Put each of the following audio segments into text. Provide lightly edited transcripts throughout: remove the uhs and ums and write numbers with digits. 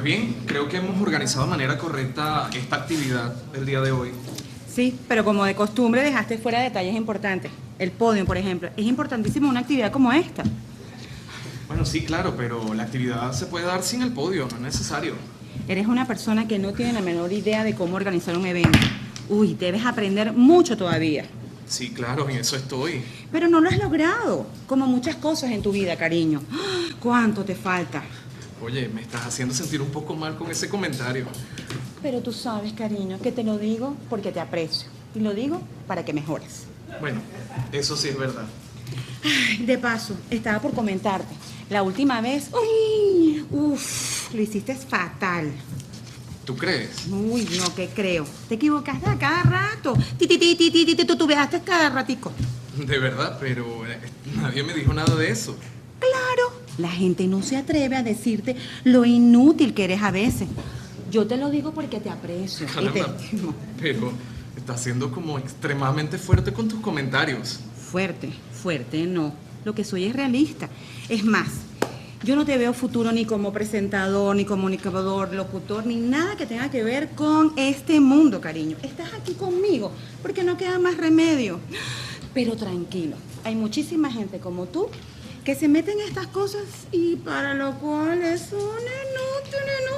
Pues bien, creo que hemos organizado de manera correcta esta actividad del día de hoy. Sí, pero como de costumbre dejaste fuera detalles importantes. El podio, por ejemplo. Es importantísimo una actividad como esta. Bueno, sí, claro, pero la actividad se puede dar sin el podio, no es necesario. Eres una persona que no tiene la menor idea de cómo organizar un evento. Uy, debes aprender mucho todavía. Sí, claro, en eso estoy. Pero no lo has logrado, como muchas cosas en tu vida, cariño. ¿Cuánto te falta? Oye, me estás haciendo sentir un poco mal con ese comentario. Pero tú sabes, cariño, que te lo digo porque te aprecio. Y lo digo para que mejores. Bueno, eso sí es verdad. Ay, de paso, estaba por comentarte. La última vez, uy, lo hiciste fatal. ¿Tú crees? Uy, no, ¿qué creo? Te equivocaste a cada rato. Tú veaste cada ratico. De verdad, pero nadie me dijo nada de eso. Claro, la gente no se atreve a decirte lo inútil que eres a veces. Yo te lo digo porque te aprecio y te Caramba, estimo. pero estás siendo como extremadamente fuerte con tus comentarios. Fuerte, no. Lo que soy es realista. Es más, yo no te veo futuro ni como presentador, ni comunicador, locutor, ni nada que tenga que ver con este mundo, cariño. Estás aquí conmigo porque no queda más remedio. Pero tranquilo, hay muchísima gente como tú que se mete en estas cosas y para lo cual es un inútil y no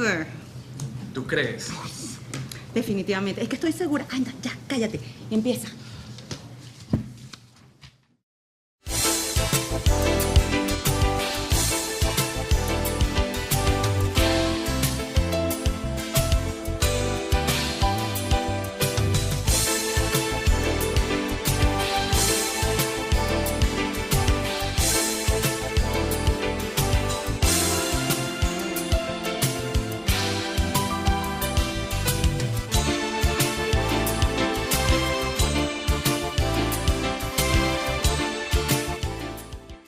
sirve. ¿Tú crees? Definitivamente, es que estoy segura. Anda, ya, cállate, empieza.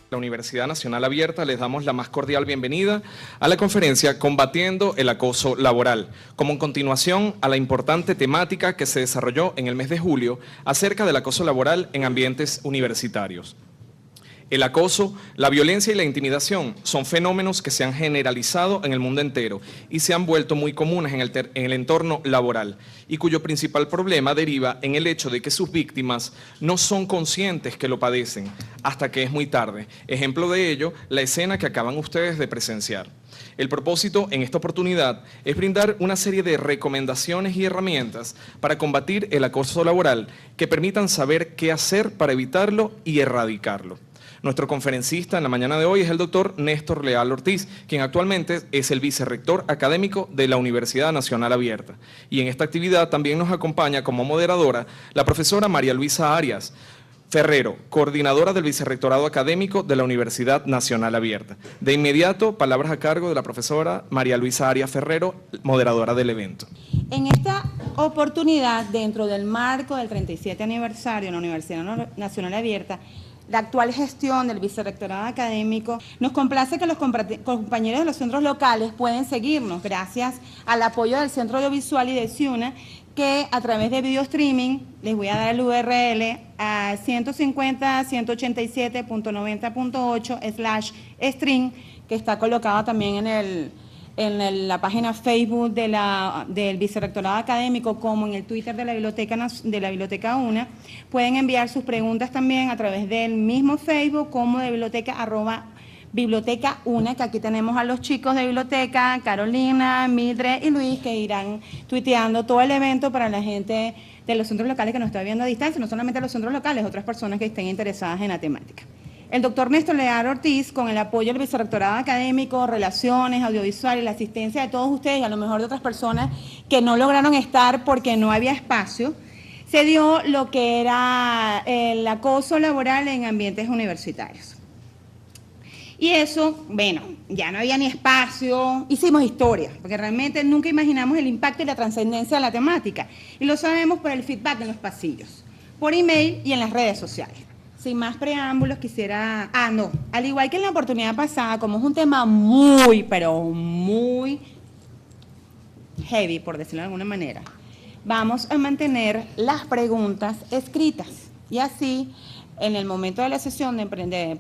La Universidad Nacional Abierta les damos la más cordial bienvenida a la conferencia Combatiendo el Acoso Laboral, como continuación a la importante temática que se desarrolló en el mes de julio acerca del acoso laboral en ambientes universitarios. El acoso, la violencia y la intimidación son fenómenos que se han generalizado en el mundo entero y se han vuelto muy comunes en el entorno laboral, y cuyo principal problema deriva en el hecho de que sus víctimas no son conscientes que lo padecen hasta que es muy tarde. Ejemplo de ello, la escena que acaban ustedes de presenciar. El propósito en esta oportunidad es brindar una serie de recomendaciones y herramientas para combatir el acoso laboral que permitan saber qué hacer para evitarlo y erradicarlo. Nuestro conferencista en la mañana de hoy es el doctor Néstor Leal Ortiz, quien actualmente es el vicerrector académico de la Universidad Nacional Abierta. Y en esta actividad también nos acompaña como moderadora la profesora María Luisa Arias Ferrero, coordinadora del Vicerrectorado Académico de la Universidad Nacional Abierta. De inmediato, palabras a cargo de la profesora María Luisa Arias Ferrero, moderadora del evento. En esta oportunidad, dentro del marco del 37 aniversario de la Universidad Nacional Abierta, la actual gestión del Vicerrectorado Académico, nos complace que los compañeros de los centros locales pueden seguirnos gracias al apoyo del Centro Audiovisual y de Ciuna, que a través de video streaming, les voy a dar el URL a 150.187.90.8/stream, que está colocado también en la página Facebook del Vicerrectorado Académico, como en el Twitter de la Biblioteca UNA. Pueden enviar sus preguntas también a través del mismo Facebook como de biblioteca UNA, que aquí tenemos a los chicos de biblioteca, Carolina, Mildred y Luis, que irán tuiteando todo el evento para la gente de los centros locales que nos está viendo a distancia, no solamente los centros locales, otras personas que estén interesadas en la temática. El doctor Néstor Leal Ortiz, con el apoyo del Vicerrectorado Académico, Relaciones, Audiovisual y la asistencia de todos ustedes y a lo mejor de otras personas que no lograron estar porque no había espacio, se dio lo que era el acoso laboral en ambientes universitarios. Y eso, bueno, ya no había ni espacio, hicimos historia, porque realmente nunca imaginamos el impacto y la trascendencia de la temática. Y lo sabemos por el feedback en los pasillos, por email y en las redes sociales. Sin más preámbulos, quisiera... al igual que en la oportunidad pasada, como es un tema muy, pero muy heavy, por decirlo de alguna manera, vamos a mantener las preguntas escritas. Y así En el momento de la sesión de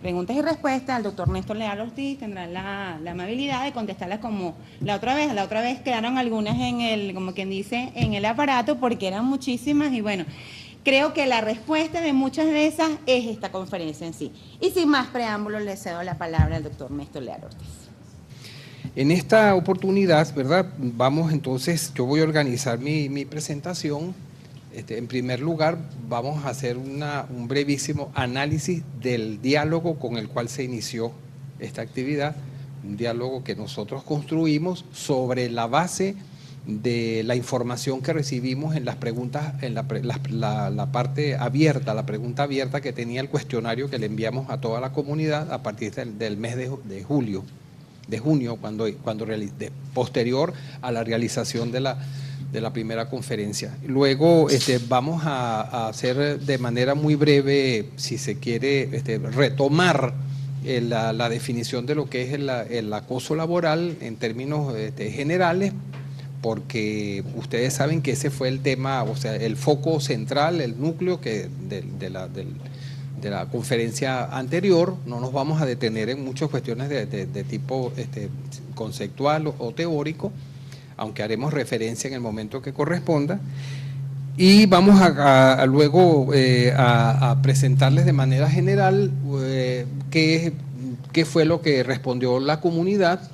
preguntas y respuestas, el doctor Néstor Leal Ortiz tendrá la amabilidad de contestarlas como la otra vez. La otra vez quedaron algunas en el, como quien dice, en el aparato porque eran muchísimas y bueno, creo que la respuesta de muchas de esas es esta conferencia en sí. Y sin más preámbulos, le cedo la palabra al doctor Néstor Leal Ortiz. En esta oportunidad, ¿verdad? Vamos entonces, yo voy a organizar mi presentación. En primer lugar, vamos a hacer un brevísimo análisis del diálogo con el cual se inició esta actividad, un diálogo que nosotros construimos sobre la base de la información que recibimos en las preguntas, en la parte abierta, la pregunta abierta que tenía el cuestionario que le enviamos a toda la comunidad a partir del mes de junio, posterior a la realización de la primera conferencia. Luego vamos a hacer de manera muy breve, si se quiere, retomar la definición de lo que es el acoso laboral en términos generales, porque ustedes saben que ese fue el tema, o sea, el foco central, el núcleo de la conferencia anterior. No nos vamos a detener en muchas cuestiones de tipo conceptual o teórico, aunque haremos referencia en el momento que corresponda, y vamos luego a presentarles de manera general qué fue lo que respondió la comunidad.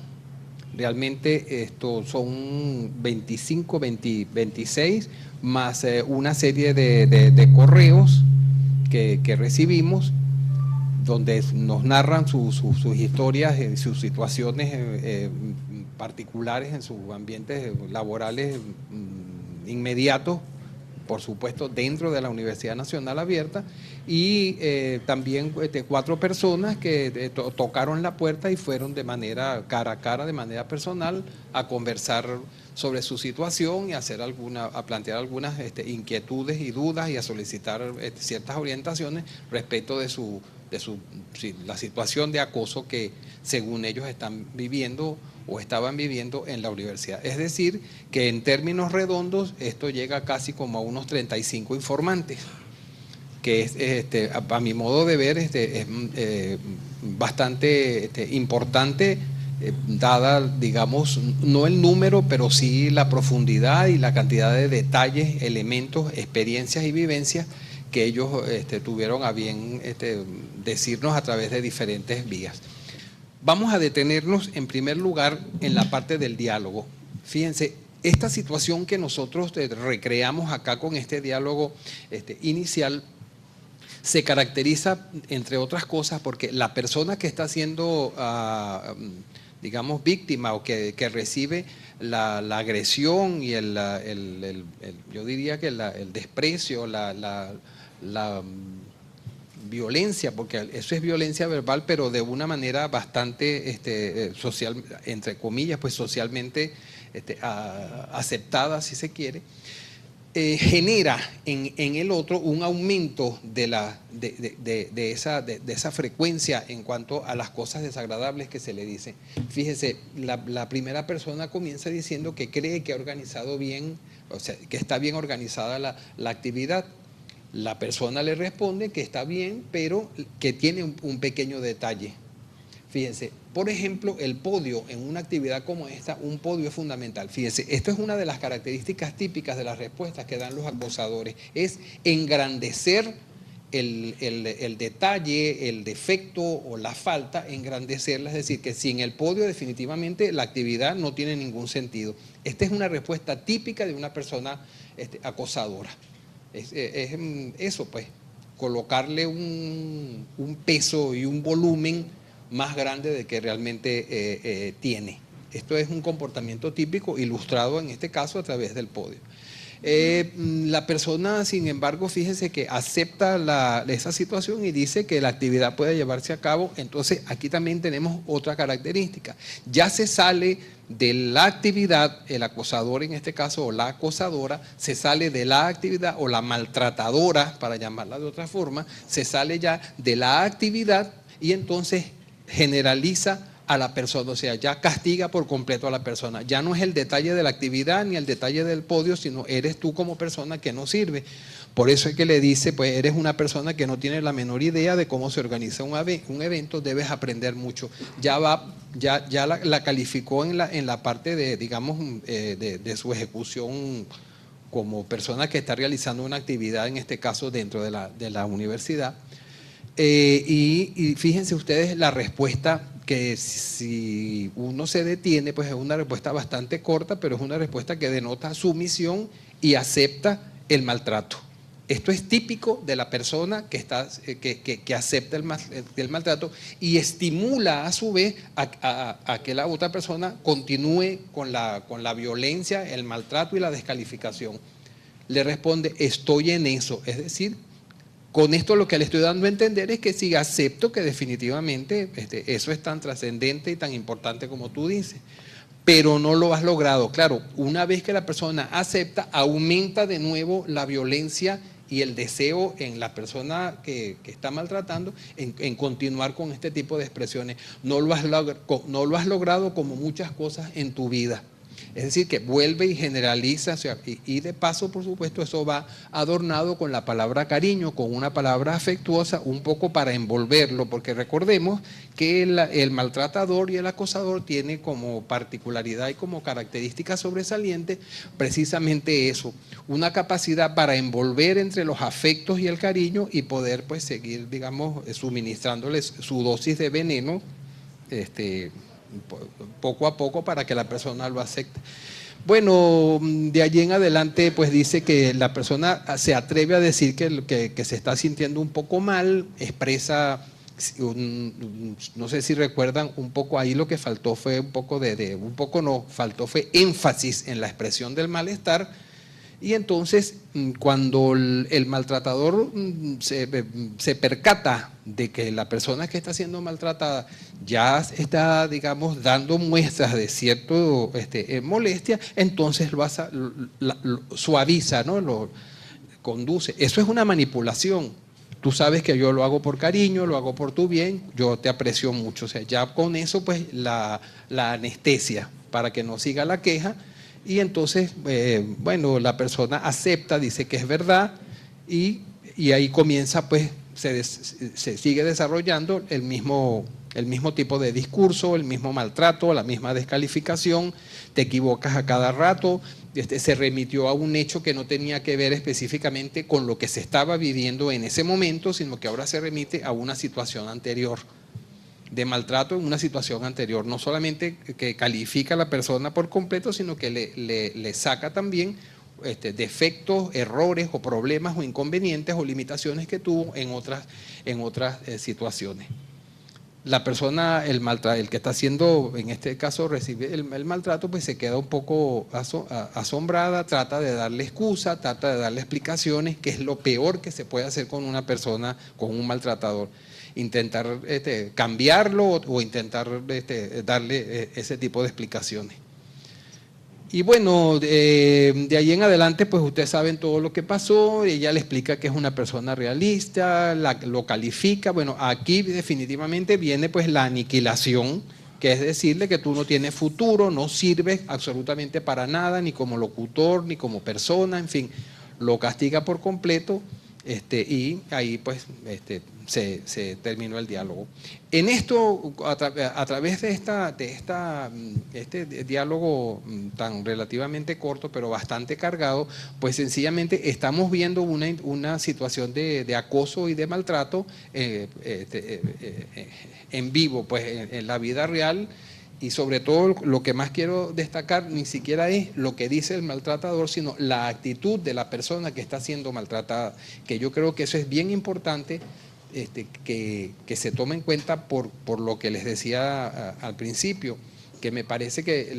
Realmente estos son 26, más una serie de correos que recibimos, donde nos narran sus historias, sus situaciones particulares en sus ambientes laborales inmediatos, por supuesto dentro de la Universidad Nacional Abierta, y también 4 personas que tocaron la puerta y fueron de manera cara a cara, de manera personal, a conversar sobre su situación y a plantear algunas inquietudes y dudas y a solicitar ciertas orientaciones respecto de la situación de acoso que según ellos están viviendo o estaban viviendo en la universidad. Es decir, que en términos redondos esto llega casi como a unos 35 informantes, que es, a mi modo de ver, es bastante importante, dada, digamos, no el número, pero sí la profundidad y la cantidad de detalles, elementos, experiencias y vivencias que ellos tuvieron a bien decirnos a través de diferentes vías. Vamos a detenernos en primer lugar en la parte del diálogo. Fíjense, esta situación que nosotros recreamos acá con este diálogo inicial se caracteriza, entre otras cosas, porque la persona que está siendo, digamos, víctima o que recibe la agresión y yo diría que el desprecio, la violencia, porque eso es violencia verbal, pero de una manera bastante social, entre comillas, pues socialmente aceptada, si se quiere, genera en el otro un aumento de esa frecuencia en cuanto a las cosas desagradables que se le dicen. Fíjese, la primera persona comienza diciendo que cree que ha organizado bien, o sea, que está bien organizada la actividad. La persona le responde que está bien, pero que tiene un pequeño detalle. Fíjense, por ejemplo, el podio en una actividad como esta, un podio es fundamental. Fíjense, esto es una de las características típicas de las respuestas que dan los acosadores, es engrandecer el detalle, el defecto o la falta, engrandecerla, es decir, que sin el podio definitivamente la actividad no tiene ningún sentido. Esta es una respuesta típica de una persona acosadora. Es eso, pues, colocarle un peso y un volumen más grande de que realmente tiene. Esto es un comportamiento típico ilustrado en este caso a través del podio. La persona, sin embargo, fíjese que acepta esa situación y dice que la actividad puede llevarse a cabo. Entonces, aquí también tenemos otra característica. Ya se sale de la actividad, el acosador en este caso, o la acosadora, se sale de la actividad, o la maltratadora, para llamarla de otra forma, se sale ya de la actividad y entonces generaliza a la persona, o sea, ya castiga por completo a la persona. Ya no es el detalle de la actividad ni el detalle del podio, sino eres tú como persona que no sirve. Por eso es que le dice, pues eres una persona que no tiene la menor idea de cómo se organiza un evento, debes aprender mucho. Ya la calificó en la parte de, digamos, de su ejecución como persona que está realizando una actividad, en este caso dentro de la universidad. Y fíjense ustedes la respuesta, que si uno se detiene, pues es una respuesta bastante corta, pero es una respuesta que denota sumisión y acepta el maltrato. Esto es típico de la persona que acepta el maltrato y estimula a su vez a que la otra persona continúe con la violencia, el maltrato y la descalificación. Le responde, estoy en eso, es decir, con esto lo que le estoy dando a entender es que sí, acepto que definitivamente eso es tan trascendente y tan importante como tú dices, pero no lo has logrado. Claro, una vez que la persona acepta, aumenta de nuevo la violencia y el deseo en la persona que está maltratando en continuar con este tipo de expresiones. No lo has logrado como muchas cosas en tu vida. Es decir, que vuelve y generaliza, o sea, y de paso, por supuesto, eso va adornado con la palabra cariño, con una palabra afectuosa, un poco para envolverlo, porque recordemos que el maltratador y el acosador tiene como particularidad y como característica sobresaliente precisamente eso, una capacidad para envolver entre los afectos y el cariño y poder pues seguir, digamos, suministrándoles su dosis de veneno, poco a poco para que la persona lo acepte. Bueno, de allí en adelante pues dice que la persona se atreve a decir que se está sintiendo un poco mal, expresa, no sé si recuerdan un poco ahí, lo que faltó fue faltó fue énfasis en la expresión del malestar. Y entonces cuando el maltratador se percata de que la persona que está siendo maltratada ya está, digamos, dando muestras de cierto molestia, entonces lo suaviza, ¿no? Lo conduce. Eso es una manipulación. Tú sabes que yo lo hago por cariño, lo hago por tu bien, yo te aprecio mucho. O sea, ya con eso pues la anestesia para que no siga la queja. Y entonces, bueno, la persona acepta, dice que es verdad y ahí comienza, pues, se sigue desarrollando el mismo tipo de discurso, el mismo maltrato, la misma descalificación, te equivocas a cada rato, se remitió a un hecho que no tenía que ver específicamente con lo que se estaba viviendo en ese momento, sino que ahora se remite a una situación anterior, de maltrato en una situación anterior, no solamente que califica a la persona por completo, sino que le saca también defectos, errores o problemas o inconvenientes o limitaciones que tuvo en otras situaciones. La persona, el que está haciendo, en este caso recibe el maltrato, pues se queda un poco asombrada, trata de darle excusa, trata de darle explicaciones, que es lo peor que se puede hacer con una persona, con un maltratador. Intentar cambiarlo o intentar darle ese tipo de explicaciones. Y bueno, de ahí en adelante pues ustedes saben todo lo que pasó, ella le explica que es una persona realista, lo califica. Bueno, aquí definitivamente viene pues la aniquilación, que es decirle que tú no tienes futuro, no sirves absolutamente para nada, ni como locutor, ni como persona, en fin, lo castiga por completo. Y ahí pues se terminó el diálogo. En esto, a través de este diálogo tan relativamente corto, pero bastante cargado, pues sencillamente estamos viendo una situación de acoso y de maltrato en vivo, pues en la vida real. Y sobre todo lo que más quiero destacar ni siquiera es lo que dice el maltratador, sino la actitud de la persona que está siendo maltratada, que yo creo que eso es bien importante que se tome en cuenta por lo que les decía al principio, que me parece que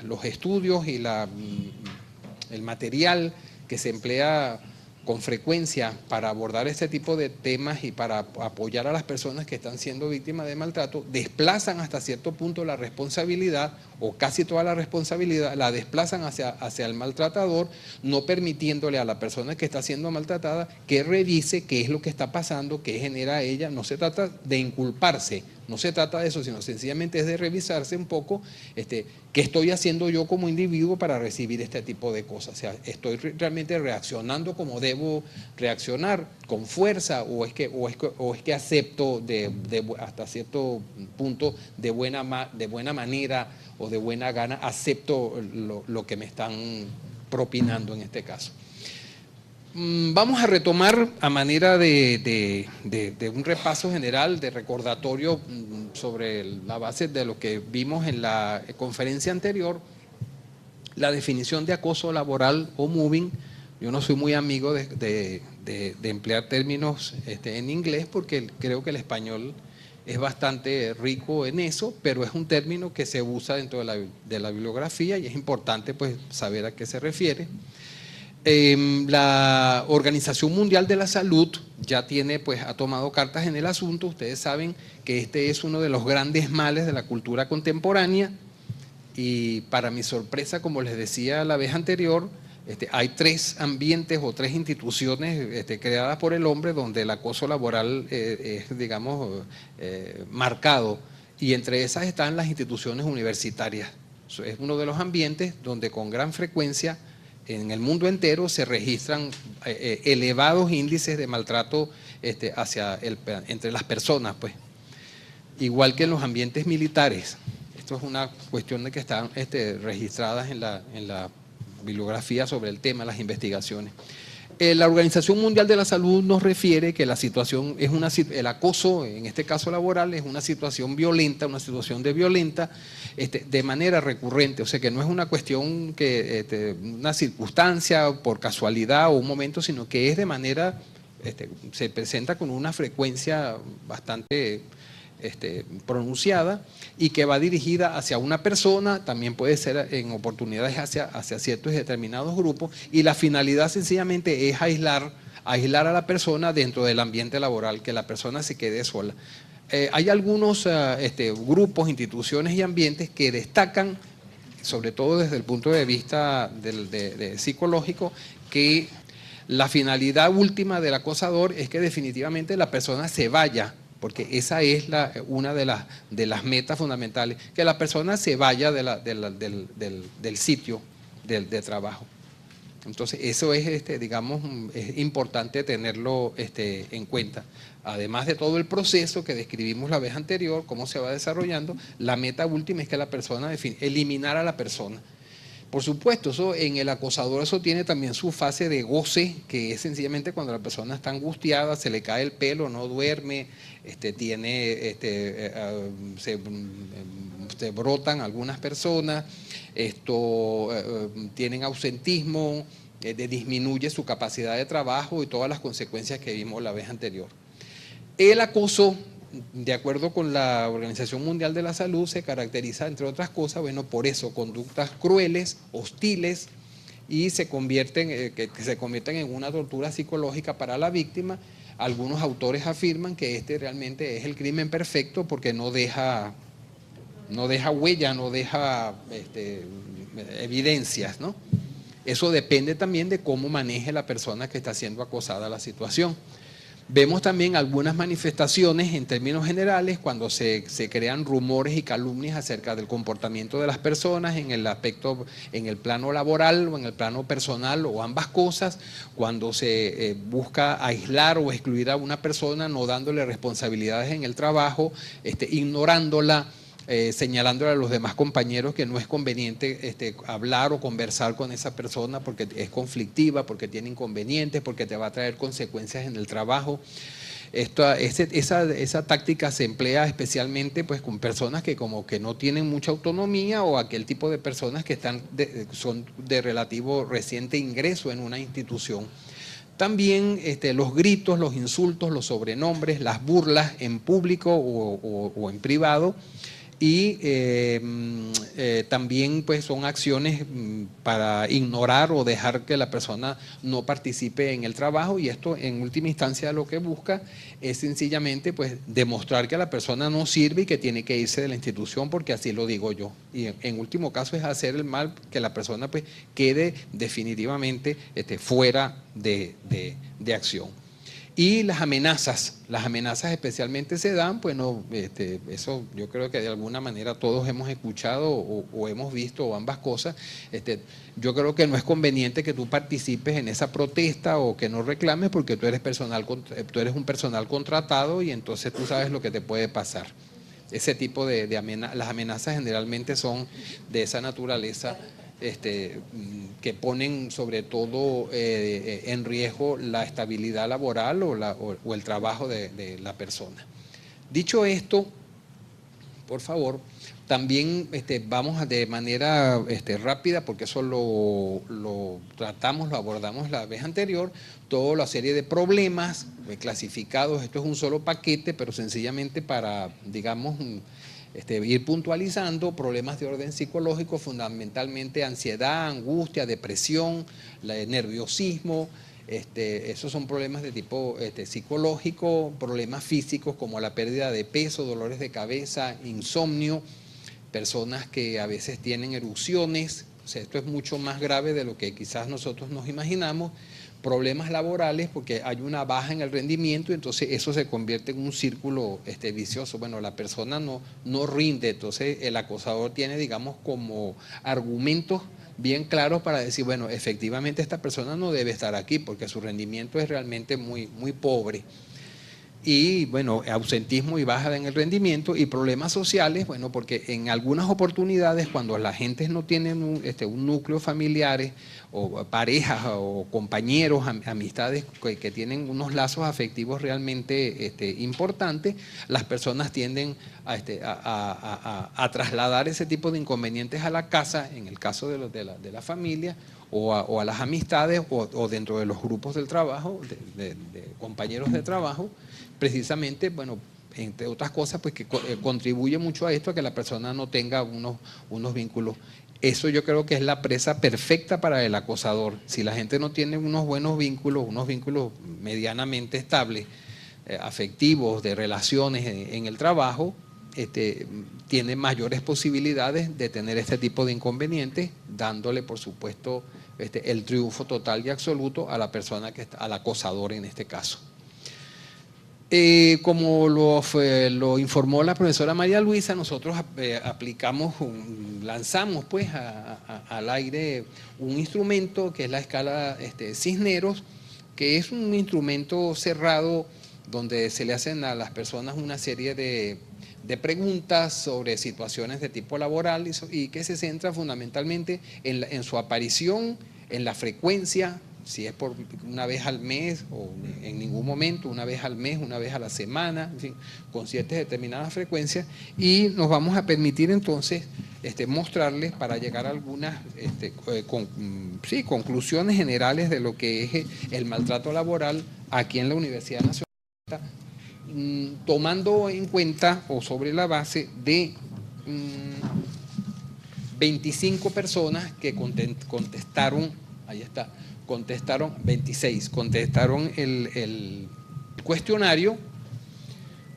los estudios y el material que se emplea con frecuencia para abordar este tipo de temas y para apoyar a las personas que están siendo víctimas de maltrato, desplazan hasta cierto punto la responsabilidad, o casi toda la responsabilidad, la desplazan hacia el maltratador, no permitiéndole a la persona que está siendo maltratada que revise qué es lo que está pasando, qué genera ella. No se trata de inculparse, No se trata de eso, sino sencillamente es de revisarse un poco qué estoy haciendo yo como individuo para recibir este tipo de cosas. O sea, ¿estoy realmente reaccionando como debo reaccionar, con fuerza, o es que acepto hasta cierto punto de buena manera o de buena gana, acepto lo que me están propinando en este caso? Vamos a retomar a manera de un repaso general, de recordatorio sobre la base de lo que vimos en la conferencia anterior, la definición de acoso laboral o mobbing. Yo no soy muy amigo de emplear términos en inglés porque creo que el español es bastante rico en eso, pero es un término que se usa dentro de la bibliografía y es importante pues saber a qué se refiere. La Organización Mundial de la Salud ya ha tomado cartas en el asunto. Ustedes saben que este es uno de los grandes males de la cultura contemporánea y para mi sorpresa, como les decía la vez anterior, hay 3 ambientes o 3 instituciones creadas por el hombre donde el acoso laboral es, digamos, marcado, y entre esas están las instituciones universitarias. Es uno de los ambientes donde con gran frecuencia en el mundo entero se registran elevados índices de maltrato entre las personas, pues. Igual que en los ambientes militares. Esto es una cuestión de que están registradas en la bibliografía sobre el tema, las investigaciones. La Organización Mundial de la Salud nos refiere que la situación es el acoso, en este caso laboral, es una situación violenta, una situación de manera recurrente, o sea que no es una cuestión una circunstancia por casualidad o un momento, sino que es de manera, se presenta con una frecuencia bastante pronunciada y que va dirigida hacia una persona, también puede ser en oportunidades hacia ciertos determinados grupos, y la finalidad sencillamente es aislar a la persona dentro del ambiente laboral, que la persona se quede sola. Hay algunos grupos, instituciones y ambientes que destacan, sobre todo desde el punto de vista psicológico, que la finalidad última del acosador es que definitivamente la persona se vaya, porque esa es una de las metas fundamentales, que la persona se vaya del sitio de trabajo. Entonces eso es, digamos, es importante tenerlo en cuenta. Además de todo el proceso que describimos la vez anterior, cómo se va desarrollando, la meta última es que la persona, eliminar a la persona. Por supuesto, eso en el acosador eso tiene también su fase de goce, que es sencillamente cuando la persona está angustiada, se le cae el pelo, no duerme, se brotan algunas personas, tienen ausentismo, disminuye su capacidad de trabajo y todas las consecuencias que vimos la vez anterior. El acoso, de acuerdo con la Organización Mundial de la Salud, se caracteriza, entre otras cosas, por eso, conductas crueles, hostiles, y se convierten en una tortura psicológica para la víctima. Algunos autores afirman que realmente es el crimen perfecto porque no deja huella, no deja evidencias, ¿no? Eso depende también de cómo maneje la persona que está siendo acosada la situación. Vemos también algunas manifestaciones en términos generales cuando se crean rumores y calumnias acerca del comportamiento de las personas en el plano laboral o en el plano personal o ambas cosas, cuando se busca aislar o excluir a una persona no dándole responsabilidades en el trabajo, ignorándola, señalándole a los demás compañeros que no es conveniente hablar o conversar con esa persona porque es conflictiva, porque tiene inconvenientes, porque te va a traer consecuencias en el trabajo. Esa táctica se emplea especialmente pues con personas que como que no tienen mucha autonomía, o aquel tipo de personas que son de relativo reciente ingreso en una institución. También los gritos, los insultos, los sobrenombres, las burlas en público o en privado. Y también pues son acciones para ignorar o dejar que la persona no participe en el trabajo, y esto en última instancia lo que busca es sencillamente pues demostrar que la persona no sirve y que tiene que irse de la institución, porque así lo digo yo, y en último caso es hacer el mal, que la persona pues quede definitivamente fuera de acción. Y las amenazas especialmente se dan, bueno, eso yo creo que de alguna manera todos hemos escuchado o hemos visto o ambas cosas. Yo creo que no es conveniente que tú participes en esa protesta o que no reclames porque tú eres un personal contratado y entonces tú sabes lo que te puede pasar. Ese tipo de amenazas, las amenazas generalmente son de esa naturaleza, que ponen sobre todo en riesgo la estabilidad laboral o el trabajo de la persona. Dicho esto, por favor, también vamos de manera rápida, porque eso lo tratamos, lo abordamos la vez anterior, toda la serie de problemas clasificados. Esto es un solo paquete, pero sencillamente para, digamos, ir puntualizando problemas de orden psicológico, fundamentalmente ansiedad, angustia, depresión, nerviosismo. Esos son problemas de tipo psicológico, problemas físicos como la pérdida de peso, dolores de cabeza, insomnio, personas que a veces tienen erupciones. O sea, esto es mucho más grave de lo que quizás nosotros nos imaginamos. Problemas laborales porque hay una baja en el rendimiento y entonces eso se convierte en un círculo vicioso. Bueno, la persona no rinde, entonces el acosador tiene, digamos, como argumentos bien claros para decir, bueno, efectivamente esta persona no debe estar aquí porque su rendimiento es realmente muy, muy pobre. Y bueno, ausentismo y baja en el rendimiento y problemas sociales, bueno, porque en algunas oportunidades cuando la gente no tiene un núcleo familiares o parejas o compañeros, amistades que tienen unos lazos afectivos realmente importantes, las personas tienden a trasladar ese tipo de inconvenientes a la casa, en el caso de la familia, o a las amistades o dentro de los grupos del trabajo, de compañeros de trabajo, precisamente, bueno, entre otras cosas, pues que contribuye mucho a esto, a que la persona no tenga unos vínculos. Eso yo creo que es la presa perfecta para el acosador. Si la gente no tiene unos buenos vínculos, unos vínculos medianamente estables, afectivos, de relaciones en el trabajo, tiene mayores posibilidades de tener este tipo de inconvenientes, dándole, por supuesto, el triunfo total y absoluto a la persona al acosador en este caso. Como lo informó la profesora María Luisa, nosotros lanzamos pues al aire un instrumento que es la escala Cisneros, que es un instrumento cerrado donde se le hacen a las personas una serie de preguntas sobre situaciones de tipo laboral y que se centra fundamentalmente en su aparición, en la frecuencia, si es por una vez al mes o en ningún momento, una vez al mes, una vez a la semana, en fin, con ciertas determinadas frecuencias, y nos vamos a permitir entonces mostrarles para llegar a algunas conclusiones generales de lo que es el maltrato laboral aquí en la Universidad Nacional, tomando en cuenta o sobre la base de 25 personas que contestaron, ahí está, contestaron 26, contestaron el cuestionario.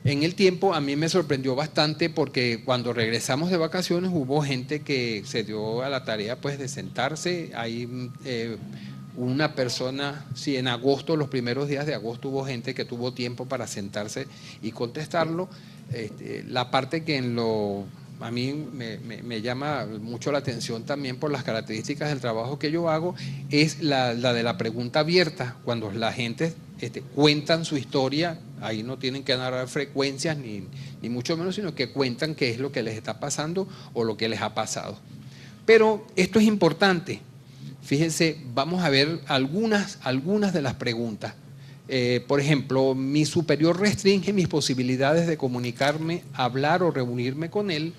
En el tiempo a mí me sorprendió bastante porque cuando regresamos de vacaciones hubo gente que se dio a la tarea pues de sentarse. Hay una persona, sí, en agosto, los primeros días de agosto hubo gente que tuvo tiempo para sentarse y contestarlo. La parte que a mí me llama mucho la atención también por las características del trabajo que yo hago es la de la pregunta abierta, cuando la gente cuentan su historia. Ahí no tienen que narrar frecuencias ni mucho menos, sino que cuentan qué es lo que les está pasando o lo que les ha pasado. Pero esto es importante. Fíjense, vamos a ver algunas de las preguntas. Por ejemplo, mi superior restringe mis posibilidades de comunicarme, hablar o reunirme con él.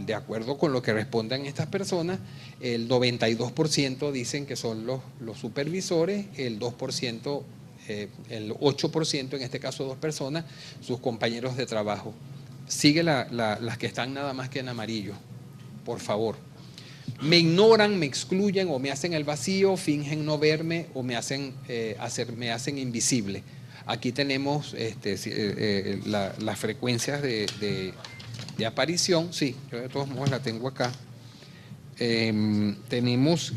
De acuerdo con lo que respondan estas personas, el 92% dicen que son los supervisores, el 2%, el 8%, en este caso 2 personas, sus compañeros de trabajo. Sigue las que están nada más que en amarillo, por favor. Me ignoran, me excluyen o me hacen el vacío, fingen no verme o me hacen invisible. Aquí tenemos las frecuencias de aparición. Sí, yo de todos modos la tengo acá. Tenemos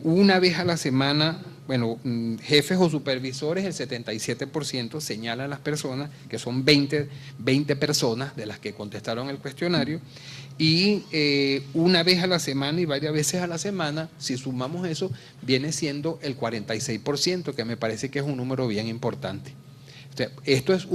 una vez a la semana, bueno, jefes o supervisores, el 77% señala a las personas, que son 20 personas de las que contestaron el cuestionario, y una vez a la semana y varias veces a la semana, si sumamos eso, viene siendo el 46%, que me parece que es un número bien importante. O sea, esto es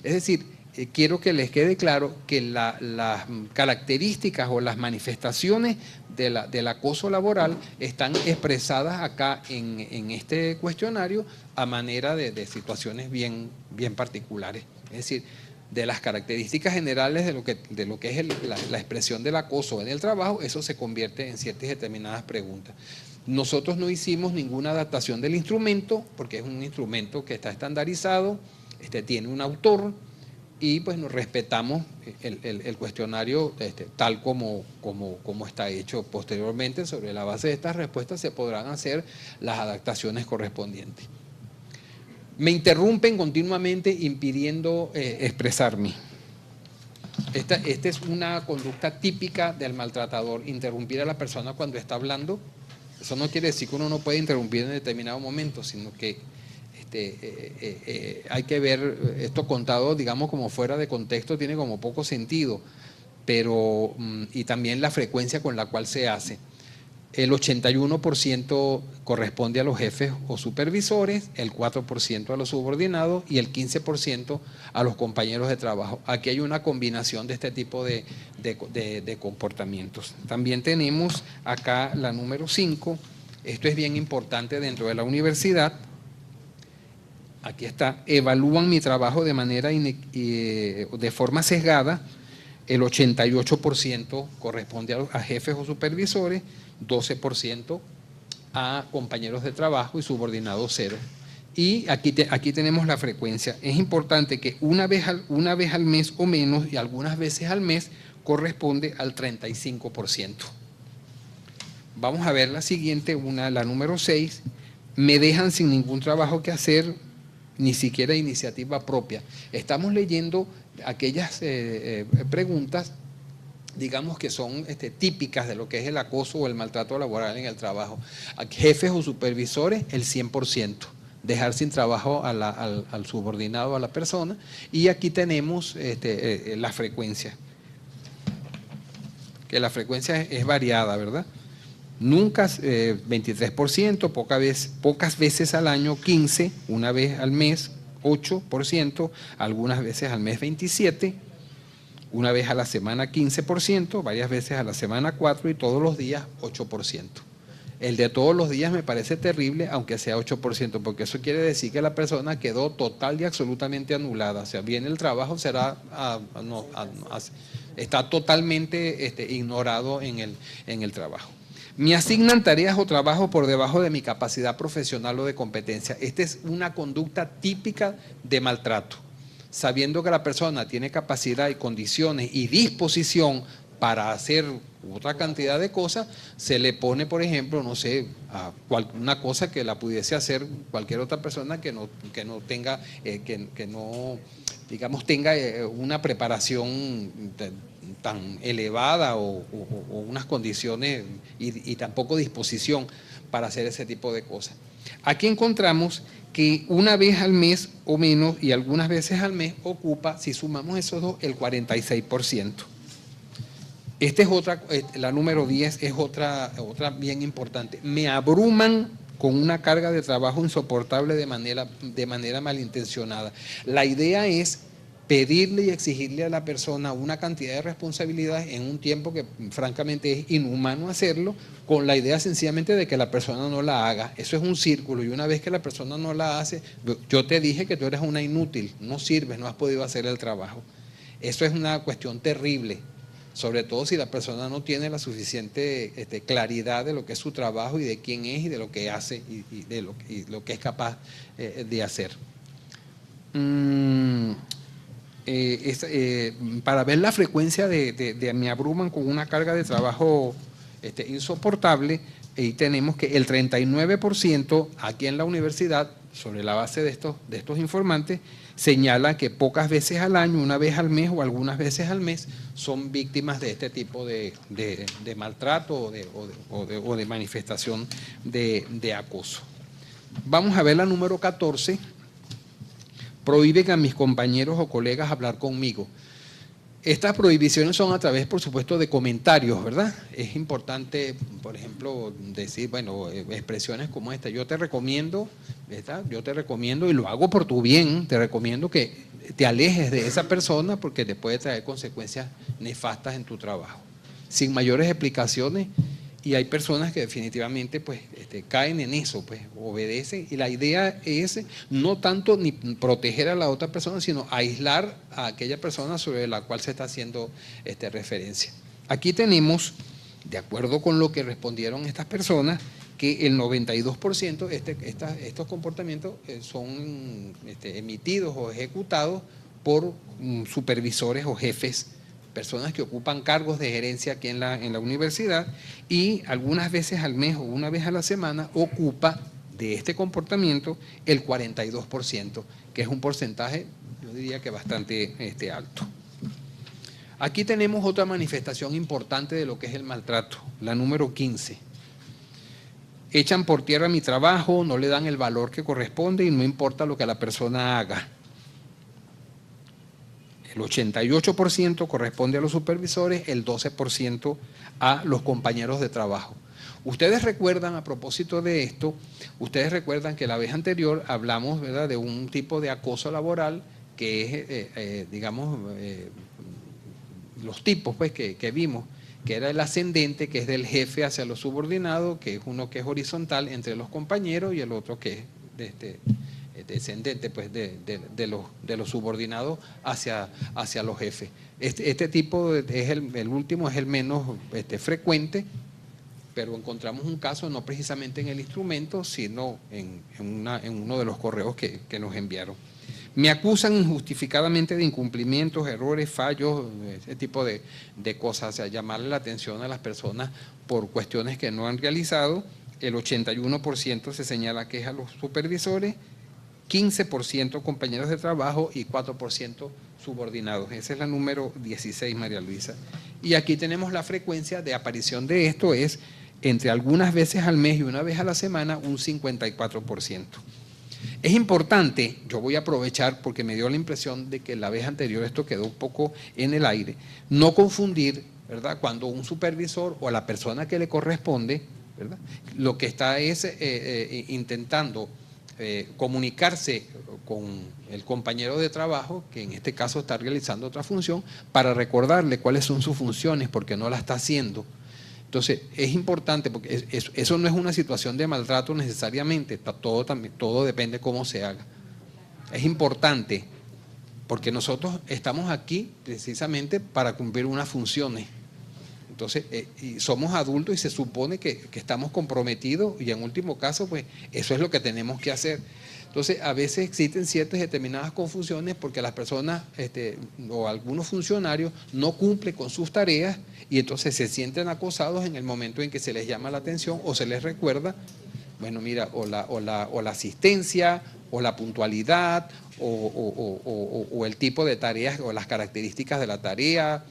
es decir, quiero que les quede claro que las características o las manifestaciones del acoso laboral están expresadas acá en este cuestionario a manera de situaciones bien particulares. Es decir, de las características generales de lo que es la expresión del acoso en el trabajo, eso se convierte en ciertas y determinadas preguntas. Nosotros no hicimos ninguna adaptación del instrumento, porque es un instrumento que está estandarizado, tiene un autor, y pues nos respetamos el cuestionario tal como está hecho. Posteriormente, sobre la base de estas respuestas, se podrán hacer las adaptaciones correspondientes. Me interrumpen continuamente impidiendo expresarme. Esta es una conducta típica del maltratador, interrumpir a la persona cuando está hablando. Eso no quiere decir que uno no puede interrumpir en determinado momento, sino que hay que ver esto contado, digamos, como fuera de contexto, tiene como poco sentido, pero y también la frecuencia con la cual se hace. El 81% corresponde a los jefes o supervisores, el 4% a los subordinados y el 15% a los compañeros de trabajo. Aquí hay una combinación de este tipo de comportamientos. También tenemos acá la número 5, esto es bien importante dentro de la universidad. Aquí está, evalúan mi trabajo de forma sesgada. El 88% corresponde a jefes o supervisores, 12% a compañeros de trabajo y subordinados 0. Y aquí tenemos la frecuencia. Es importante que una vez al mes o menos, y algunas veces al mes, corresponde al 35%. Vamos a ver la siguiente, la número 6. Me dejan sin ningún trabajo que hacer, ni siquiera iniciativa propia. Estamos leyendo aquellas preguntas, digamos, que son típicas de lo que es el acoso o el maltrato laboral en el trabajo. A jefes o supervisores, el 100%, dejar sin trabajo al subordinado, a la persona. Y aquí tenemos la frecuencia, que la frecuencia es variada, ¿verdad? Nunca 23%, pocas veces al año 15%, una vez al mes 8%, algunas veces al mes 27%, una vez a la semana 15%, varias veces a la semana 4% y todos los días 8%. El de todos los días me parece terrible, aunque sea 8%, porque eso quiere decir que la persona quedó total y absolutamente anulada. O sea, viene el trabajo, está totalmente ignorado en el trabajo. Me asignan tareas o trabajo por debajo de mi capacidad profesional o de competencia. Esta es una conducta típica de maltrato. Sabiendo que la persona tiene capacidad y condiciones y disposición para hacer otra cantidad de cosas, se le pone, por ejemplo, no sé, una cosa que la pudiese hacer cualquier otra persona que no tenga, digamos, tenga una preparación tan elevada o unas condiciones y tampoco disposición para hacer ese tipo de cosas. Aquí encontramos que una vez al mes o menos y algunas veces al mes ocupa, si sumamos esos dos, el 46%. Esta es otra, la número 10 es otra bien importante. Me abruman con una carga de trabajo insoportable de manera malintencionada. La idea es pedirle y exigirle a la persona una cantidad de responsabilidades en un tiempo que francamente es inhumano hacerlo, con la idea sencillamente de que la persona no la haga. Eso es un círculo, y una vez que la persona no la hace, yo te dije que tú eres una inútil, no sirves, no has podido hacer el trabajo. Eso es una cuestión terrible, sobre todo si la persona no tiene la suficiente claridad de lo que es su trabajo y de quién es y de lo que hace y de lo que es capaz de hacer. Para ver la frecuencia de me abruman con una carga de trabajo insoportable, y tenemos que el 39% aquí en la universidad, sobre la base de estos informantes, señala que pocas veces al año, una vez al mes o algunas veces al mes, son víctimas de este tipo de maltrato o de manifestación de acoso. Vamos a ver la número 14. Prohíben a mis compañeros o colegas hablar conmigo. Estas prohibiciones son a través, por supuesto, de comentarios, ¿verdad? Es importante, por ejemplo, decir, bueno, expresiones como esta: yo te recomiendo, ¿verdad? Yo te recomiendo, y lo hago por tu bien, te recomiendo que te alejes de esa persona porque te puede traer consecuencias nefastas en tu trabajo. Sin mayores explicaciones, y hay personas que definitivamente pues caen en eso, pues obedecen, y la idea es no tanto ni proteger a la otra persona, sino aislar a aquella persona sobre la cual se está haciendo referencia. Aquí tenemos, de acuerdo con lo que respondieron estas personas, que el 92% estos comportamientos son emitidos o ejecutados por supervisores o jefes, personas que ocupan cargos de gerencia aquí en la universidad, y algunas veces al mes o una vez a la semana ocupa de este comportamiento el 42%, que es un porcentaje, yo diría que bastante alto. Aquí tenemos otra manifestación importante de lo que es el maltrato, la número 15. Echan por tierra mi trabajo, no le dan el valor que corresponde y no importa lo que la persona haga. El 88% corresponde a los supervisores, el 12% a los compañeros de trabajo. Ustedes recuerdan, a propósito de esto, ustedes recuerdan que la vez anterior hablamos, ¿verdad?, de un tipo de acoso laboral que es, los tipos pues, que vimos, que era el ascendente, que es del jefe hacia los subordinados, que es uno que es horizontal entre los compañeros y el otro que es descendente pues, de los subordinados hacia los jefes. Este tipo es el último, es el menos frecuente, pero encontramos un caso no precisamente en el instrumento, sino en uno de los correos que nos enviaron. Me acusan injustificadamente de incumplimientos, errores, fallos, ese tipo de cosas, o sea, llamarle la atención a las personas por cuestiones que no han realizado. El 81% se señala que es a los supervisores, 15% compañeros de trabajo y 4% subordinados. Esa es la número 16, María Luisa. Y aquí tenemos la frecuencia de aparición de esto, es entre algunas veces al mes y una vez a la semana, un 54%. Es importante, yo voy a aprovechar porque me dio la impresión de que la vez anterior esto quedó un poco en el aire, no confundir, ¿verdad?, cuando un supervisor o la persona que le corresponde, ¿verdad?, lo que está es intentando comunicarse con el compañero de trabajo, que en este caso está realizando otra función, para recordarle cuáles son sus funciones, porque no la está haciendo. Entonces, es importante, porque eso no es una situación de maltrato necesariamente, todo depende cómo se haga. Es importante, porque nosotros estamos aquí precisamente para cumplir unas funciones. Entonces, y somos adultos y se supone que estamos comprometidos, y en último caso, pues eso es lo que tenemos que hacer. Entonces, a veces existen ciertas determinadas confusiones porque las personas o algunos funcionarios no cumplen con sus tareas y entonces se sienten acosados en el momento en que se les llama la atención o se les recuerda, bueno, mira, o la asistencia, o la puntualidad, o el tipo de tareas, o las características de la tarea,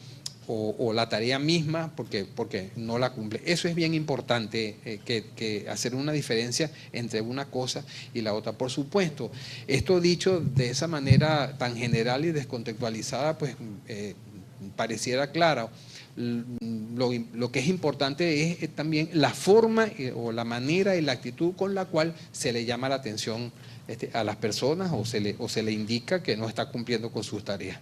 o la tarea misma, porque no la cumple. Eso es bien importante, que hacer una diferencia entre una cosa y la otra. Por supuesto, esto dicho de esa manera tan general y descontextualizada, pues pareciera claro. Lo que es importante es también la forma o la manera y la actitud con la cual se le llama la atención a las personas o se le indica que no está cumpliendo con sus tareas.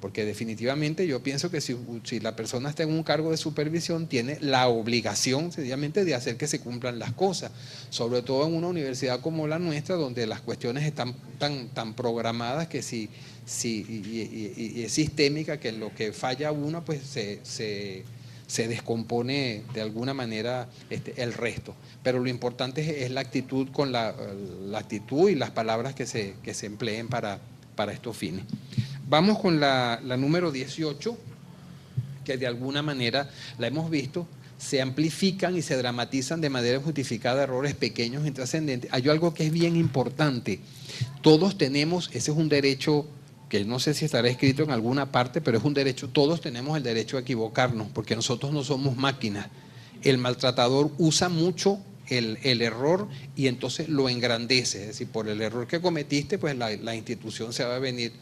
Porque definitivamente yo pienso que si la persona está en un cargo de supervisión, tiene la obligación sencillamente de hacer que se cumplan las cosas, sobre todo en una universidad como la nuestra, donde las cuestiones están tan programadas que y es sistémica, que en lo que falla una, pues se descompone de alguna manera el resto. Pero lo importante es la actitud, con la actitud y las palabras que se empleen para estos fines. Vamos con la número 18, que de alguna manera la hemos visto, se amplifican y se dramatizan de manera justificada errores pequeños y trascendentes. Hay algo que es bien importante. Todos tenemos, ese es un derecho que no sé si estará escrito en alguna parte, pero es un derecho, todos tenemos el derecho a equivocarnos, porque nosotros no somos máquinas. El maltratador usa mucho el error y entonces lo engrandece. Es decir, por el error que cometiste, pues la institución se va a venir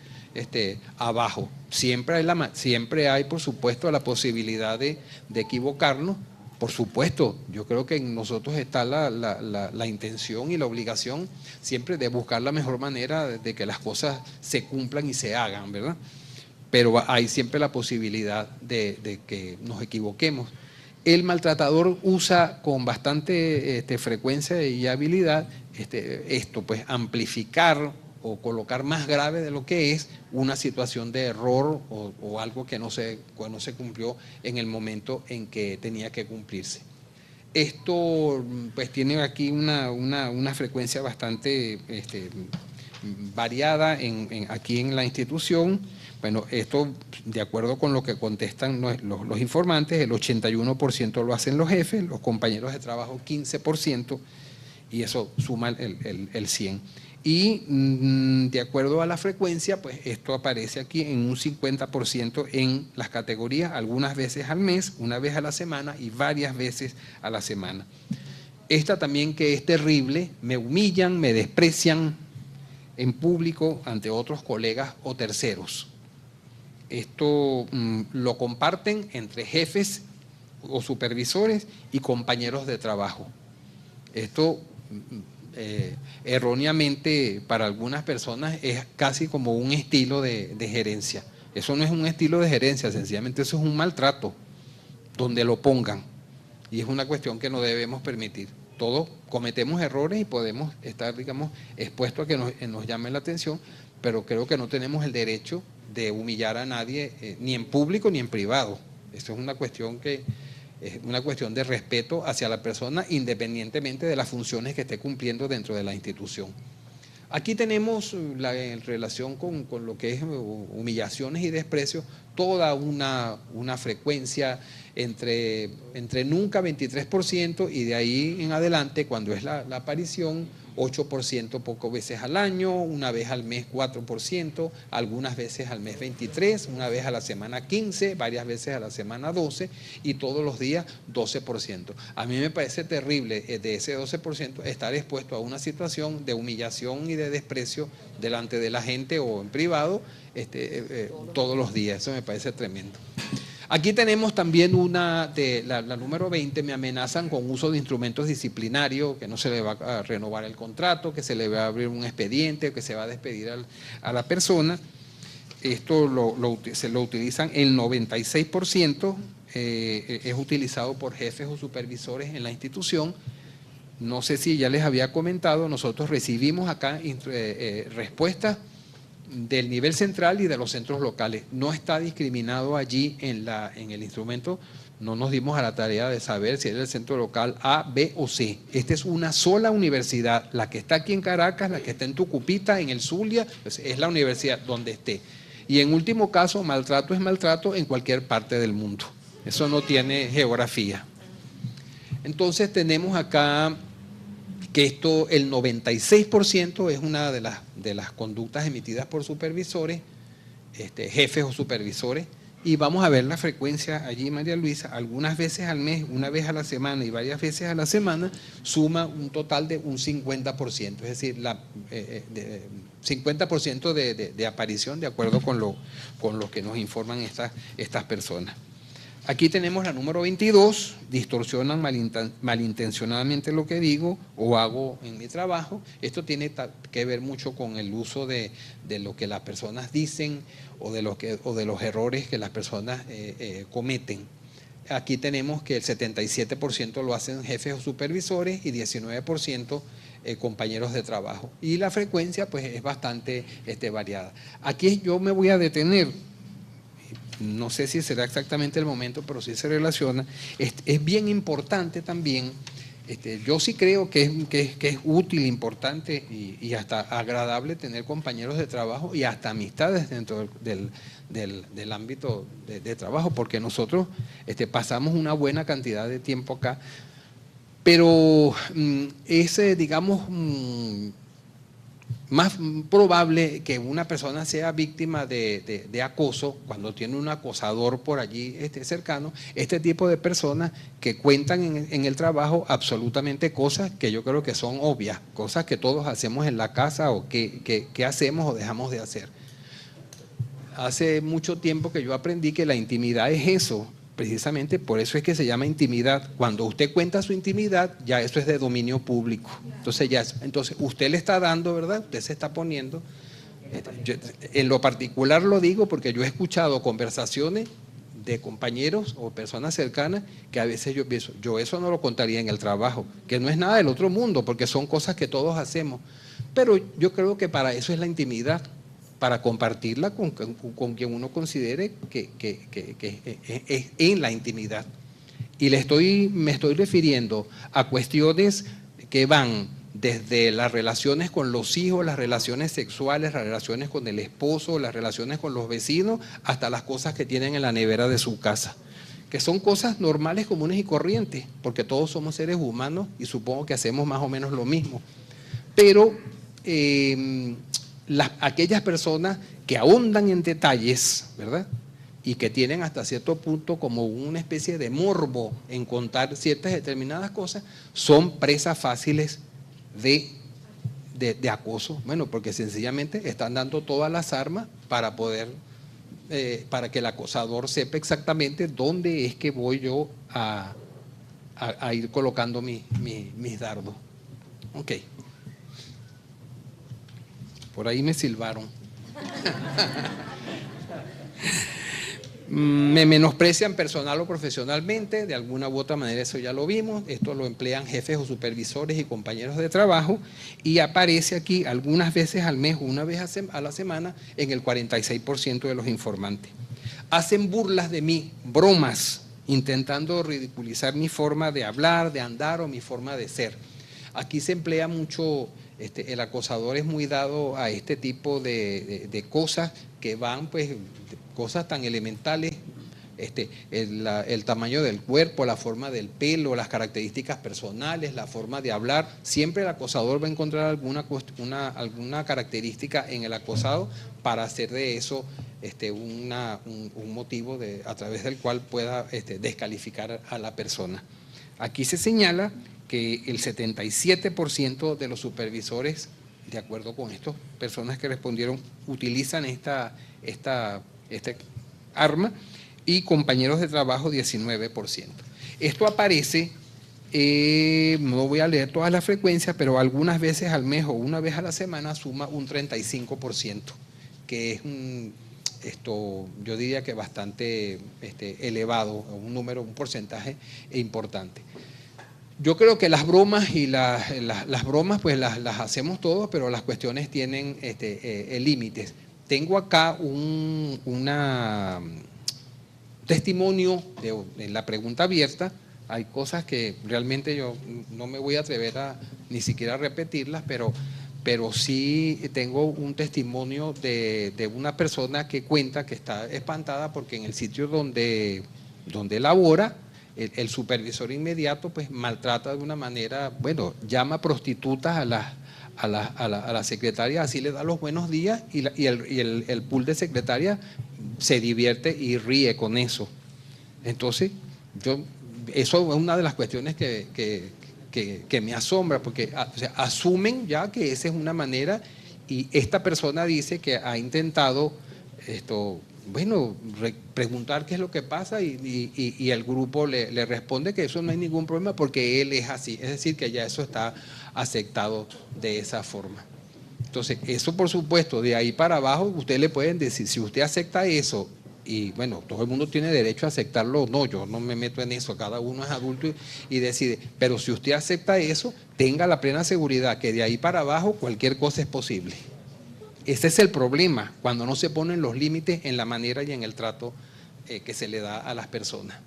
abajo. Siempre hay, por supuesto, la posibilidad de equivocarnos. Por supuesto, yo creo que en nosotros está la intención y la obligación siempre de buscar la mejor manera de que las cosas se cumplan y se hagan, ¿verdad? Pero hay siempre la posibilidad de que nos equivoquemos. El maltratador usa con bastante frecuencia y habilidad pues amplificar o colocar más grave de lo que es una situación de error o algo que no se cumplió en el momento en que tenía que cumplirse. Esto pues tiene aquí una frecuencia bastante variada aquí en la institución. Bueno, esto de acuerdo con lo que contestan los informantes, el 81% lo hacen los jefes, los compañeros de trabajo 15%, y eso suma el 100%. Y de acuerdo a la frecuencia, pues esto aparece aquí en un 50% en las categorías, algunas veces al mes, una vez a la semana y varias veces a la semana. Esta también, que es terrible: me humillan, me desprecian en público ante otros colegas o terceros. Esto lo comparten entre jefes o supervisores y compañeros de trabajo. Esto erróneamente para algunas personas es casi como un estilo de gerencia. Eso no es un estilo de gerencia, sencillamente eso es un maltrato, donde lo pongan. Y es una cuestión que no debemos permitir. Todos cometemos errores y podemos estar, digamos, expuestos a que nos llame la atención, pero creo que no tenemos el derecho de humillar a nadie, ni en público ni en privado. Eso es una cuestión de respeto hacia la persona, independientemente de las funciones que esté cumpliendo dentro de la institución. Aquí tenemos en relación con lo que es humillaciones y desprecios, toda una frecuencia entre nunca 23% y de ahí en adelante, cuando es la aparición, 8% pocas veces al año, una vez al mes 4%, algunas veces al mes 23%, una vez a la semana 15%, varias veces a la semana 12% y todos los días 12%. A mí me parece terrible de ese 12% estar expuesto a una situación de humillación y de desprecio delante de la gente o en privado todos los días. Eso me parece tremendo. Aquí tenemos también la número 20, me amenazan con uso de instrumentos disciplinarios, que no se le va a renovar el contrato, que se le va a abrir un expediente, que se va a despedir a la persona. Esto se lo utilizan el 96%, es utilizado por jefes o supervisores en la institución. No sé si ya les había comentado, nosotros recibimos acá respuestas del nivel central y de los centros locales. No está discriminado allí en el instrumento, no nos dimos a la tarea de saber si era el centro local A, B o C. Esta es una sola universidad, la que está aquí en Caracas, la que está en Tucupita, en el Zulia, pues es la universidad donde esté. Y en último caso, maltrato es maltrato en cualquier parte del mundo. Eso no tiene geografía. Entonces tenemos acá que el 96% es una de las conductas emitidas por supervisores, jefes o supervisores, y vamos a ver la frecuencia allí, María Luisa, algunas veces al mes, una vez a la semana y varias veces a la semana, suma un total de un 50%, es decir, 50% de aparición de acuerdo con lo que nos informan estas personas. Aquí tenemos la número 22, distorsionan malintencionadamente lo que digo o hago en mi trabajo. Esto tiene que ver mucho con el uso de lo que las personas dicen o de los errores que las personas cometen. Aquí tenemos que el 77% lo hacen jefes o supervisores y 19% compañeros de trabajo. Y la frecuencia pues es bastante variada. Aquí yo me voy a detener. No sé si será exactamente el momento, pero sí se relaciona. Es bien importante también, yo sí creo que es útil, importante y hasta agradable tener compañeros de trabajo y hasta amistades dentro del ámbito de trabajo, porque nosotros pasamos una buena cantidad de tiempo acá, pero digamos, más probable que una persona sea víctima de acoso cuando tiene un acosador por allí cercano, este tipo de personas que cuentan en el trabajo absolutamente cosas que yo creo que son obvias, cosas que todos hacemos en la casa o que hacemos o dejamos de hacer. Hace mucho tiempo que yo aprendí que la intimidad es eso, precisamente por eso es que se llama intimidad. Cuando usted cuenta su intimidad, ya eso es de dominio público. Entonces usted le está dando, ¿verdad? Usted se está poniendo. En lo particular lo digo porque yo he escuchado conversaciones de compañeros o personas cercanas que a veces yo pienso, yo eso no lo contaría en el trabajo, que no es nada del otro mundo, porque son cosas que todos hacemos. Pero yo creo que para eso es la intimidad, para compartirla con quien uno considere que es en la intimidad. Y me estoy refiriendo a cuestiones que van desde las relaciones con los hijos, las relaciones sexuales, las relaciones con el esposo, las relaciones con los vecinos, hasta las cosas que tienen en la nevera de su casa, que son cosas normales, comunes y corrientes, porque todos somos seres humanos y supongo que hacemos más o menos lo mismo. Pero aquellas personas que ahondan en detalles, ¿verdad?, y que tienen hasta cierto punto como una especie de morbo en contar ciertas determinadas cosas, son presas fáciles de acoso. Bueno, porque sencillamente están dando todas las armas para poder, para que el acosador sepa exactamente dónde es que voy yo a ir colocando mis dardos. Ok. Por ahí me silbaron. Me menosprecian personal o profesionalmente, de alguna u otra manera, eso ya lo vimos. Esto lo emplean jefes o supervisores y compañeros de trabajo y aparece aquí algunas veces al mes o una vez a la semana en el 46% de los informantes. Hacen burlas de mí, bromas, intentando ridiculizar mi forma de hablar, de andar o mi forma de ser. Aquí se emplea mucho, el acosador es muy dado a este tipo de cosas que van, pues, cosas tan elementales, el tamaño del cuerpo, la forma del pelo, las características personales, la forma de hablar. Siempre el acosador va a encontrar alguna característica en el acosado para hacer de eso un motivo a través del cual pueda descalificar a la persona. Aquí se señala que el 77% de los supervisores, de acuerdo con estas personas que respondieron, utilizan esta arma, y compañeros de trabajo 19%. Esto aparece, no voy a leer todas las frecuencias, pero algunas veces al mes o una vez a la semana suma un 35%, que es yo diría que bastante elevado, un porcentaje importante. Yo creo que las bromas y las bromas pues las hacemos todos, pero las cuestiones tienen límites. Tengo acá un testimonio en la pregunta abierta. Hay cosas que realmente yo no me voy a atrever ni siquiera a repetirlas, pero sí tengo un testimonio de una persona que cuenta que está espantada porque en el sitio donde labora, el supervisor inmediato pues maltrata de una manera, bueno, llama prostitutas a la secretaria, así le da los buenos días y el pool de secretaria se divierte y ríe con eso. Entonces, eso es una de las cuestiones que me asombra, porque asumen ya que esa es una manera, y esta persona dice que ha intentado preguntar qué es lo que pasa y el grupo le responde que eso no hay ningún problema porque él es así, es decir, que ya eso está aceptado de esa forma. Entonces, eso por supuesto, de ahí para abajo, usted le pueden decir, si usted acepta eso, y bueno, todo el mundo tiene derecho a aceptarlo o no, yo no me meto en eso, cada uno es adulto y decide, pero si usted acepta eso, tenga la plena seguridad que de ahí para abajo cualquier cosa es posible. Ese es el problema, cuando no se ponen los límites en la manera y en el trato que se le da a las personas.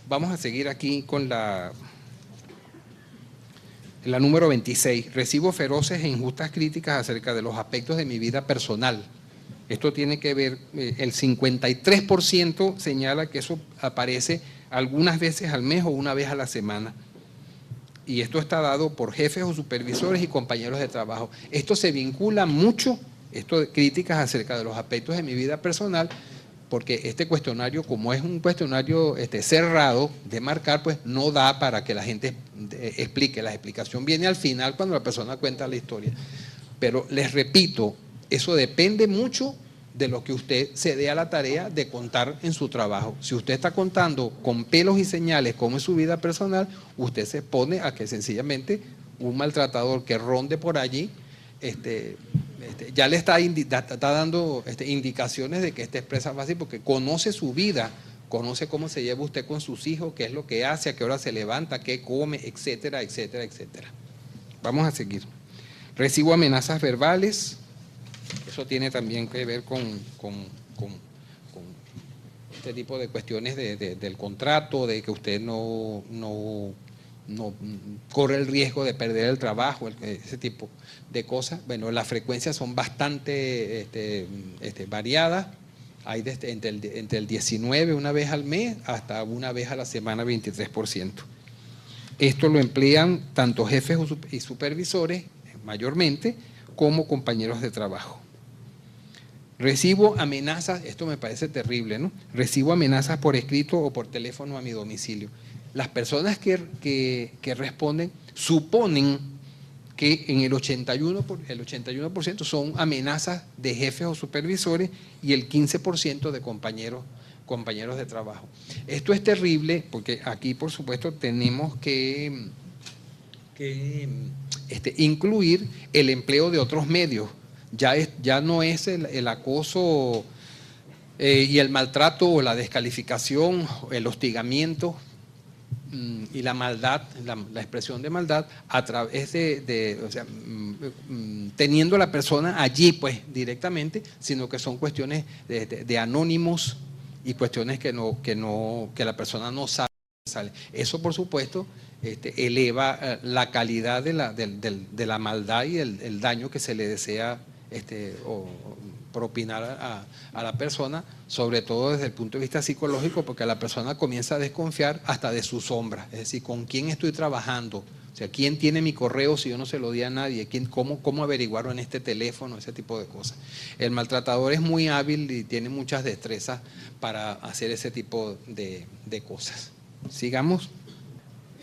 Vamos a seguir aquí con la número 26. Recibo feroces e injustas críticas acerca de los aspectos de mi vida personal. Esto tiene que ver, el 53% señala que eso aparece algunas veces al mes o una vez a la semana. y esto está dado por jefes o supervisores y compañeros de trabajo. Esto se vincula mucho, esto de críticas acerca de los aspectos de mi vida personal, porque este cuestionario, como es un cuestionario cerrado de marcar, pues no da para que la gente explique. La explicación viene al final cuando la persona cuenta la historia. Pero les repito, eso depende mucho de lo que usted se dé a la tarea de contar en su trabajo. Si usted está contando con pelos y señales cómo es su vida personal, usted se expone a que sencillamente un maltratador que ronde por allí ya le está dando indicaciones de que esta expresa fácil porque conoce su vida, conoce cómo se lleva usted con sus hijos, qué es lo que hace, a qué hora se levanta, qué come, etcétera, etcétera, etcétera. Vamos a seguir. Recibo amenazas verbales. Eso tiene también que ver con este tipo de cuestiones del contrato, de que usted no corre el riesgo de perder el trabajo, ese tipo de cosas. Bueno, las frecuencias son bastante variadas. Hay entre el 19 una vez al mes hasta una vez a la semana 23%. Esto lo emplean tanto jefes y supervisores, mayormente, como compañeros de trabajo. Recibo amenazas, esto me parece terrible, ¿no? Recibo amenazas por escrito o por teléfono a mi domicilio. Las personas que responden suponen que en el 81% son amenazas de jefes o supervisores y el 15% de compañeros de trabajo. Esto es terrible porque aquí, por supuesto, tenemos que incluir el empleo de otros medios. Ya no es el acoso y el maltrato o la descalificación, el hostigamiento y la maldad, la expresión de maldad a través teniendo a la persona allí pues directamente, sino que son cuestiones de anónimos y cuestiones que la persona no sabe. Eso, por supuesto, eleva la calidad de la maldad y el daño que se le desea o propinar a la persona, sobre todo desde el punto de vista psicológico, porque la persona comienza a desconfiar hasta de su sombra, es decir, con quién estoy trabajando, o sea, quién tiene mi correo si yo no se lo di a nadie, cómo averiguaron en este teléfono, ese tipo de cosas. El maltratador es muy hábil y tiene muchas destrezas para hacer ese tipo de cosas. Sigamos.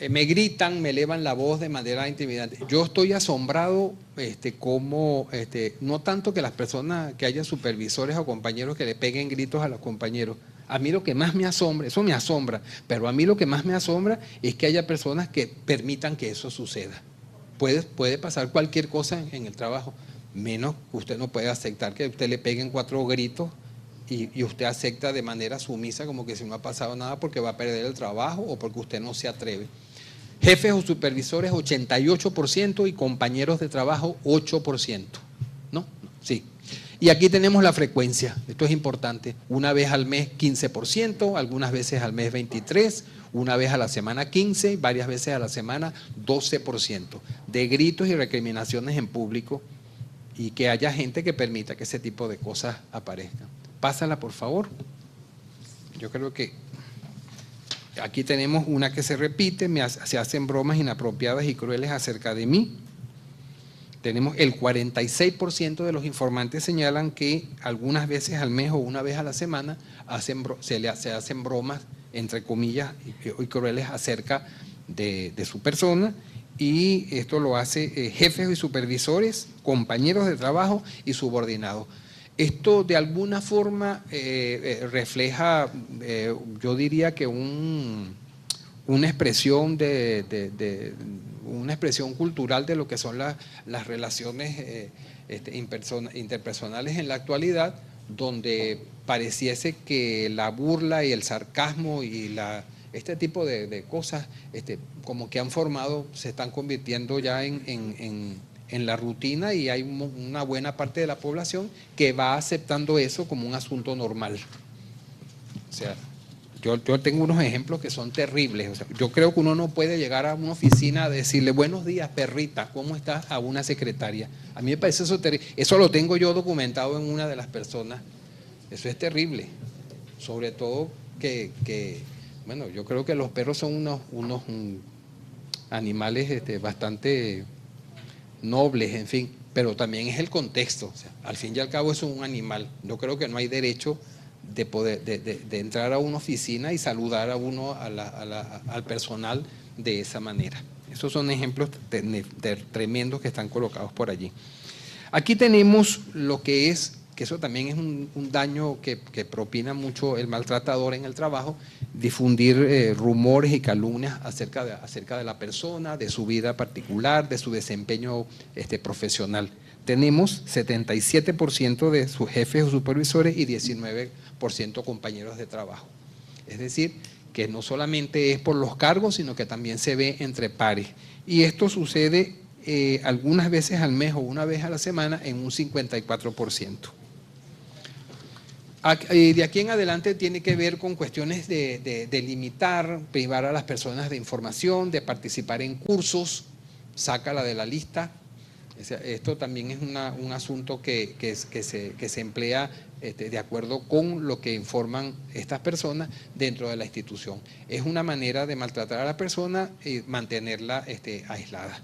Me gritan, me elevan la voz de manera intimidante. Yo estoy asombrado no tanto que las personas, que haya supervisores o compañeros que le peguen gritos a los compañeros. A mí lo que más me asombra, eso me asombra, pero a mí lo que más me asombra es que haya personas que permitan que eso suceda. Puede pasar cualquier cosa en el trabajo, menos usted no puede aceptar que usted le peguen 4 gritos y usted acepta de manera sumisa como que si no ha pasado nada porque va a perder el trabajo o porque usted no se atreve. Jefes o supervisores 88% y compañeros de trabajo 8%. ¿No? Sí. Y aquí tenemos la frecuencia, esto es importante, una vez al mes 15%, algunas veces al mes 23%, una vez a la semana 15%, varias veces a la semana 12%, de gritos y recriminaciones en público y que haya gente que permita que ese tipo de cosas aparezcan. Pásala, por favor. Yo creo que aquí tenemos una que se repite, se hacen bromas inapropiadas y crueles acerca de mí. Tenemos el 46% de los informantes señalan que algunas veces al mes o una vez a la semana se hacen bromas, entre comillas, y crueles acerca de su persona, y esto lo hace jefes y supervisores, compañeros de trabajo y subordinados. Esto de alguna forma refleja, yo diría que una expresión una expresión cultural de lo que son las relaciones interpersonales en la actualidad, donde pareciese que la burla y el sarcasmo y este tipo de cosas como que han formado, se están convirtiendo ya en la rutina, y hay una buena parte de la población que va aceptando eso como un asunto normal. O sea, yo tengo unos ejemplos que son terribles. O sea, yo creo que uno no puede llegar a una oficina a decirle buenos días, perrita, ¿cómo estás? A una secretaria. A mí me parece eso terrible. Eso lo tengo yo documentado en una de las personas. Eso es terrible. Sobre todo bueno, yo creo que los perros son animales bastante nobles, en fin, pero también es el contexto. O sea, al fin y al cabo es un animal. Yo creo que no hay derecho de poder de entrar a una oficina y saludar a uno al personal de esa manera. Esos son ejemplos tremendos que están colocados por allí. Aquí tenemos lo que es, que eso también es un daño que propina mucho el maltratador en el trabajo, difundir rumores y calumnias acerca de la persona, de su vida particular, de su desempeño profesional. Tenemos 77% de sus jefes o supervisores y 19% compañeros de trabajo. Es decir, que no solamente es por los cargos, sino que también se ve entre pares. Y esto sucede algunas veces al mes o una vez a la semana en un 54%. De aquí en adelante tiene que ver con cuestiones de limitar, privar a las personas de información, de participar en cursos, sácala de la lista. Esto también es un asunto que se emplea de acuerdo con lo que informan estas personas dentro de la institución. Es una manera de maltratar a la persona y mantenerla aislada.